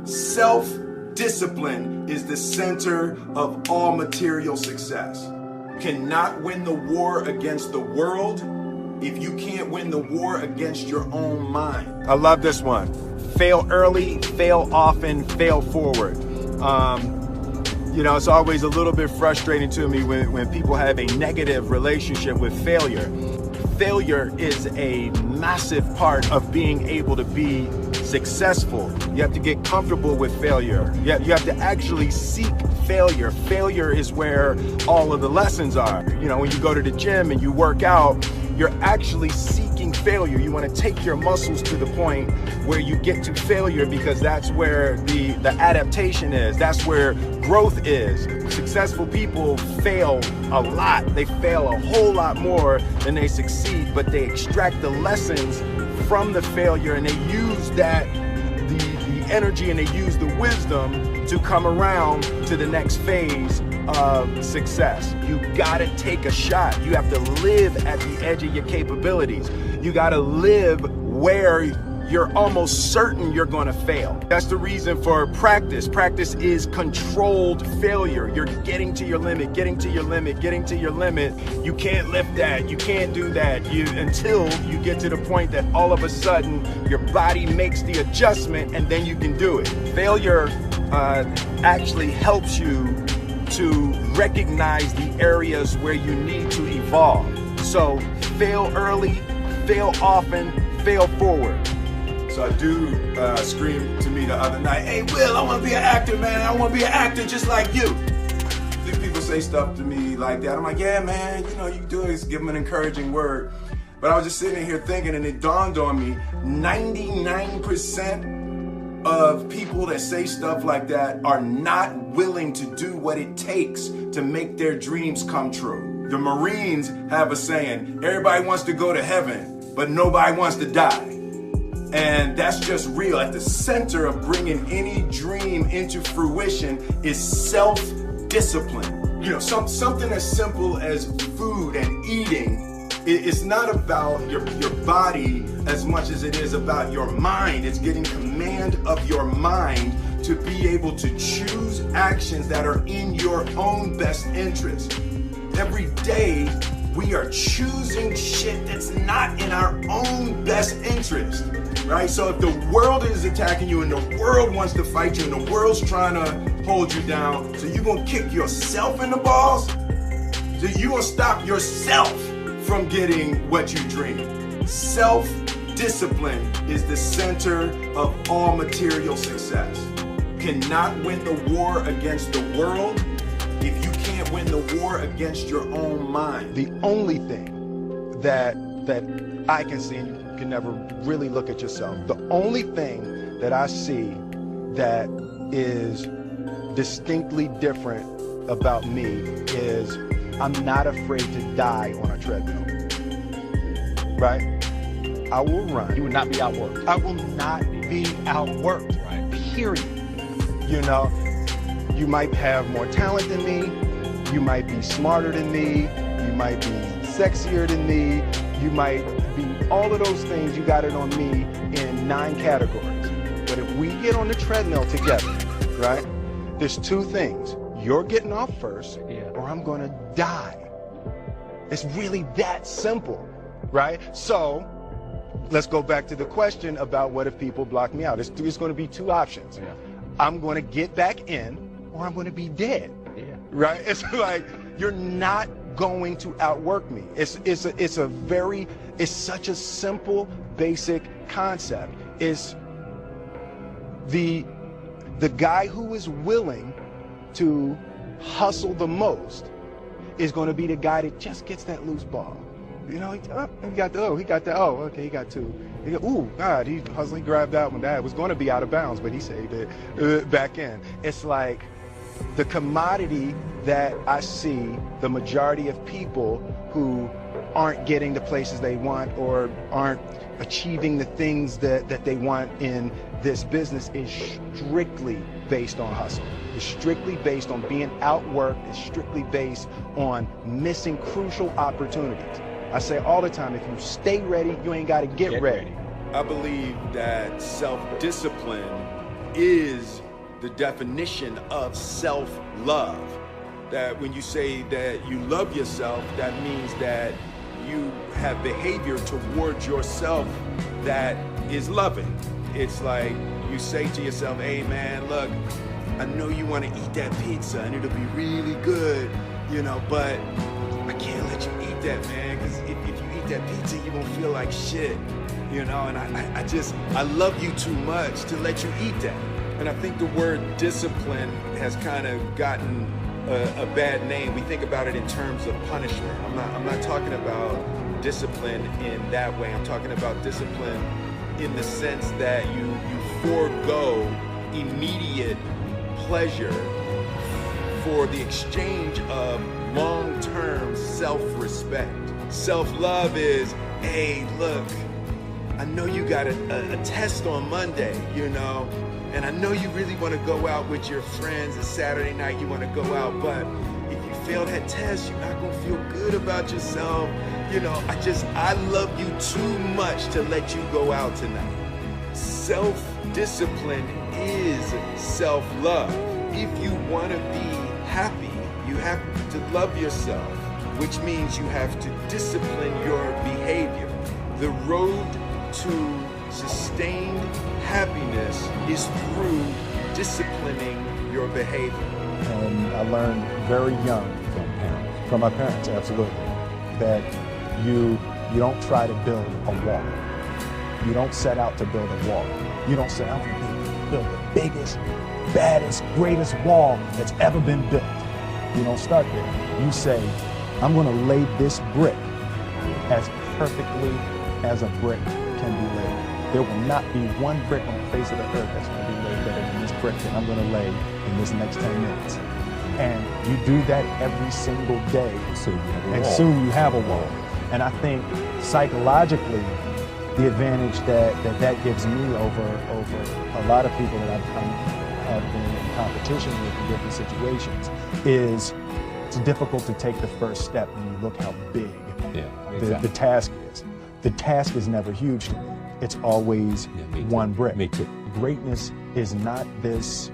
Self-discipline is the center of all material success. You cannot win the war against the world if you can't win the war against your own mind. I love this one. Fail early, fail often, fail forward. It's always a little bit frustrating to me when people have a negative relationship with failure. Failure is a massive part of being able to be successful. You have to get comfortable with failure. You have to actually seek failure. Failure is where all of the lessons are. When you go to the gym and you work out, you're actually seeking failure. You want to take your muscles to the point where you get to failure, because that's where the adaptation is. That's where growth is. Successful people fail a lot. They fail a whole lot more than they succeed, but they extract the lessons from the failure, and they use that, the energy, and they use the wisdom to come around to the next phase of success. You gotta take a shot. You have to live at the edge of your capabilities. You gotta live where you're almost certain you're gonna fail. That's the reason for practice. Practice is controlled failure. You're getting to your limit, getting to your limit, getting to your limit. You can't lift that, you can't do that, until you get to the point that all of a sudden your body makes the adjustment, and then you can do it. Failure actually helps you to recognize the areas where you need to evolve. So fail early, fail often, fail forward. So a dude screamed to me the other night, "Hey Will, I want to be an actor, man. I want to be an actor just like you." These people say stuff to me like that. I'm like, yeah, man, you do it. Give them an encouraging word. But I was just sitting here thinking, and it dawned on me, 99% of people that say stuff like that are not willing to do what it takes to make their dreams come true. The Marines have a saying, everybody wants to go to heaven, but nobody wants to die. And that's just real. At the center of bringing any dream into fruition is self-discipline. Something as simple as food and eating. It's not about your body as much as it is about your mind. It's getting command of your mind to be able to choose actions that are in your own best interest. Every day, we are choosing shit that's not in our own best interest, right? So if the world is attacking you and the world wants to fight you and the world's trying to hold you down, so you're gonna kick yourself in the balls? So you're gonna stop yourself from getting what you dream. Self-discipline is the center of all material success. You cannot win the war against the world if you can't win the war against your own mind. The only thing that I can see, and you can never really look at yourself, the only thing that I see that is distinctly different about me is I'm not afraid to die on a treadmill, right? I will run. You would not be outworked. I will not be outworked, right? Period. You might have more talent than me, you might be smarter than me, you might be sexier than me, you might be all of those things. You got it on me in 9 categories. But if we get on the treadmill together, right, there's 2 things. You're getting off first, or I'm gonna die. It's really that simple, right? So let's go back to the question about what if people block me out. It's gonna be 2 options. Yeah. I'm gonna get back in, or I'm gonna be dead, right? It's like, you're not going to outwork me. It's such a simple, basic concept. It's the guy who is willing to hustle the most is going to be the guy that just gets that loose ball. He got 2. Ooh, God, he hustling, grabbed that one. That was going to be out of bounds, but he saved it back in. It's like the commodity that I see the majority of people who aren't getting the places they want or aren't achieving the things that they want in this business is strictly based on hustle. It's strictly based on being outworked. It's strictly based on missing crucial opportunities. I say all the time, if you stay ready, you ain't got to get ready. I believe that self-discipline is the definition of self-love. That when you say that you love yourself, that means that you have behavior towards yourself that is loving. It's like you say to yourself, hey man, look, I know you want to eat that pizza and it'll be really good, you know, but I can't let you eat that, man, because if you eat that pizza, you won't feel like shit, you know, and I love you too much to let you eat that. And I think the word discipline has kind of gotten a bad name. We think about it in terms of punishment. I'm not talking about discipline in that way. I'm talking about discipline in the sense that you forego immediate pleasure for the exchange of long-term self-respect. Self-love is, hey, look, I know you got a test on Monday, you know, and I know you really want to go out with your friends. It's Saturday night, you want to go out, but if you fail that test, you're not going to feel good about yourself. You know, I love you too much to let you go out tonight. Self-discipline is self-love. If you want to be happy, you have to love yourself, which means you have to discipline your behavior. The road to sustained happiness is through disciplining your behavior. And I learned very young from my parents, absolutely, that you don't try to build a wall. You don't set out to build a wall. You don't say, I want to build the biggest, baddest, greatest wall that's ever been built. You don't start there. You say, I'm going to lay this brick as perfectly as a brick can be laid. There will not be one brick on the face of the earth that's going to be laid better than this brick that I'm going to lay in this next 10 minutes. And you do that every single day, and soon you have a wall. And I think psychologically, the advantage that gives me over a lot of people that have been in competition with in different situations is it's difficult to take the first step when you look how big the task is. The task is never huge to me. It's always one brick. Me too. Greatness is not this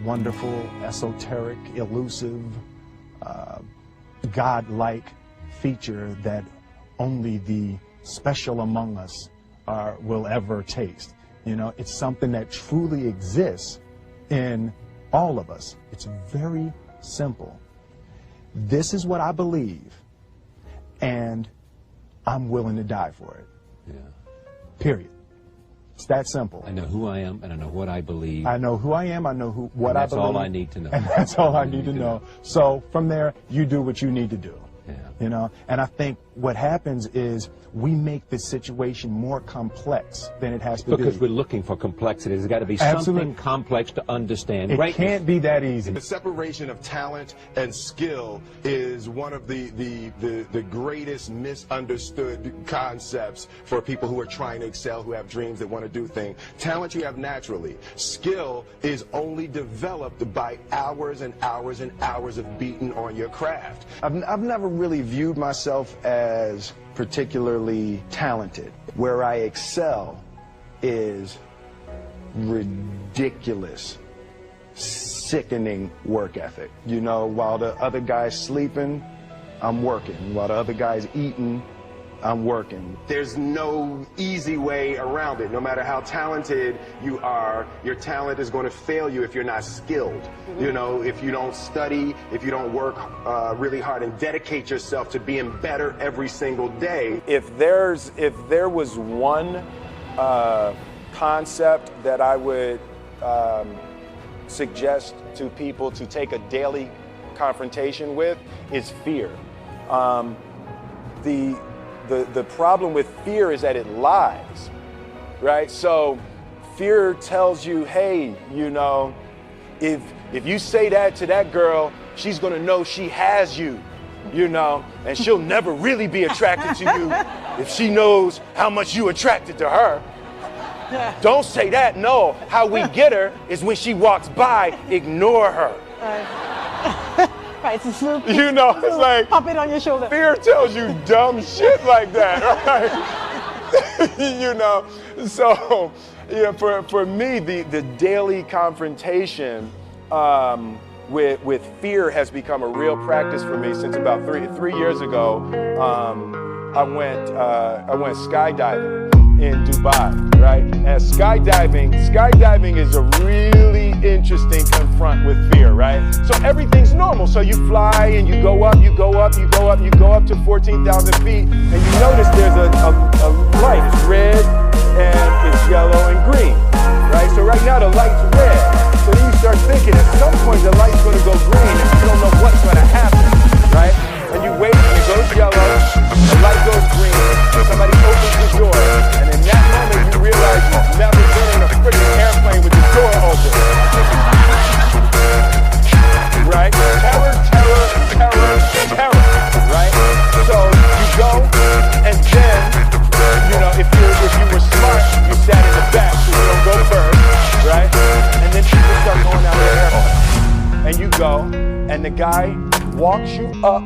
wonderful, esoteric, elusive, God-like feature that only the special among us will ever taste. You know, it's something that truly exists in all of us. It's very simple. This is what I believe, and I'm willing to die for it. Yeah. Period. It's that simple. I know who I am, and I know what I believe. I know who I am, I know what I believe. That's all I need to know. And that's all I need to know. So from there, you do what you need to do. Yeah. You know, and I think what happens is we make the situation more complex than it has to be. Because we're looking for complexity. There's got to be something complex to understand. It can't be that easy. The separation of talent and skill is one of the greatest misunderstood concepts for people who are trying to excel, who have dreams, that want to do things. Talent you have naturally. Skill is only developed by hours and hours and hours of beating on your craft. I've never really viewed myself as particularly talented. Where I excel is ridiculous, sickening work ethic. You know, while the other guy's sleeping, I'm working. While the other guy's eating, I'm working. There's no easy way around it. No matter how talented you are, your talent is going to fail you if you're not skilled. You know, if you don't study, if you don't work really hard and dedicate yourself to being better every single day. If there was one concept that I would suggest to people to take a daily confrontation with, is fear. The problem with fear is that it lies, right? So fear tells you, hey, you know, if you say that to that girl, she's gonna know she has you, you know, and she'll never really be attracted to you if she knows how much you attracted to her. Don't say that. No, how we get her is when she walks by, ignore her. Right, it's a you know, it's like pump it on your shoulder. Fear tells you dumb shit like that, right? You know, so Yeah, for me, the daily confrontation with fear has become a real practice for me since about three years ago. I went skydiving in Dubai, right? And skydiving is a really interesting confront with fear, right? So everything's normal. So you fly and you go up to 14,000 feet, and you notice there's a light. It's red and it's yellow and green, right? So right now the light's red. So then you start thinking at some point the light's gonna go green and you don't know what's gonna happen, right? And you wait and it goes yellow, the light goes green, somebody opens the door, and in that moment you realize you've never been in a freaking airplane with the door open. Right? Terror, right? So you go, and then, if you were smart, you sat in the back so you don't go first, right? And then people start going out of the airplane. And you go, and the guy walks you up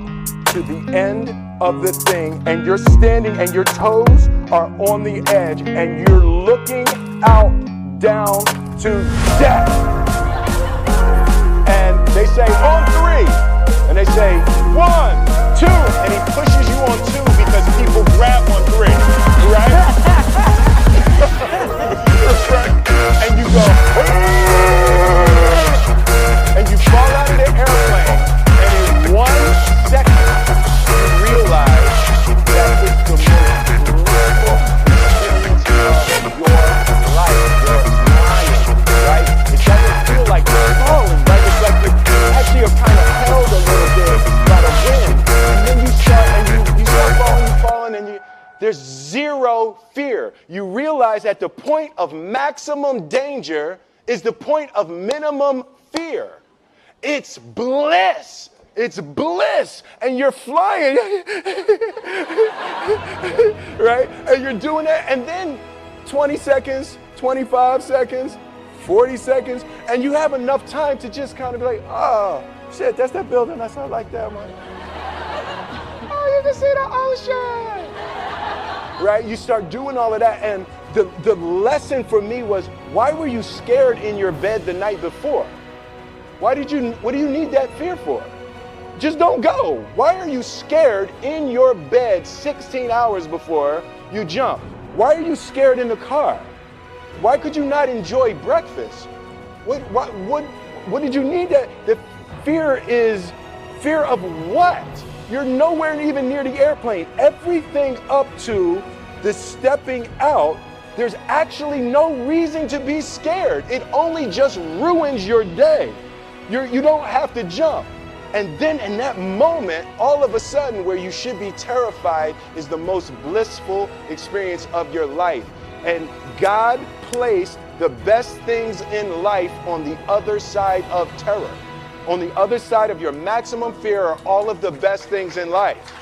to the end of the thing, and you're standing and your toes are on the edge, and you're looking out down to death. And they say, on 3. And they say, 1, 2. And he pushes you on 2 because people grab on 3, right? And you go, and you fall out of the airplane, and in 1 second, you realize that it's the most beautiful experience of your life. You're flying, right? It doesn't feel like you're falling, right? It's like you actually are kind of held a little bit by the wind. And then you start falling, and there's zero fear. You realize that the point of maximum danger is the point of minimum fear. It's bliss. It's bliss. And you're flying. Right? And you're doing that. And then 20 seconds, 25 seconds, 40 seconds. And you have enough time to just kind of be like, oh, shit, that's that building. I saw like that one. Oh, you can see the ocean. Right? You start doing all of that. And the lesson for me was, why were you scared in your bed the night before? What do you need that fear for? Just don't go. Why are you scared in your bed 16 hours before you jump? Why are you scared in the car? Why could you not enjoy breakfast? What did you need that? The fear is fear of what? You're nowhere even near the airplane. Everything up to the stepping out, there's actually no reason to be scared. It only just ruins your day. You don't have to jump. And then in that moment, all of a sudden, where you should be terrified is the most blissful experience of your life. And God placed the best things in life on the other side of terror. On the other side of your maximum fear are all of the best things in life.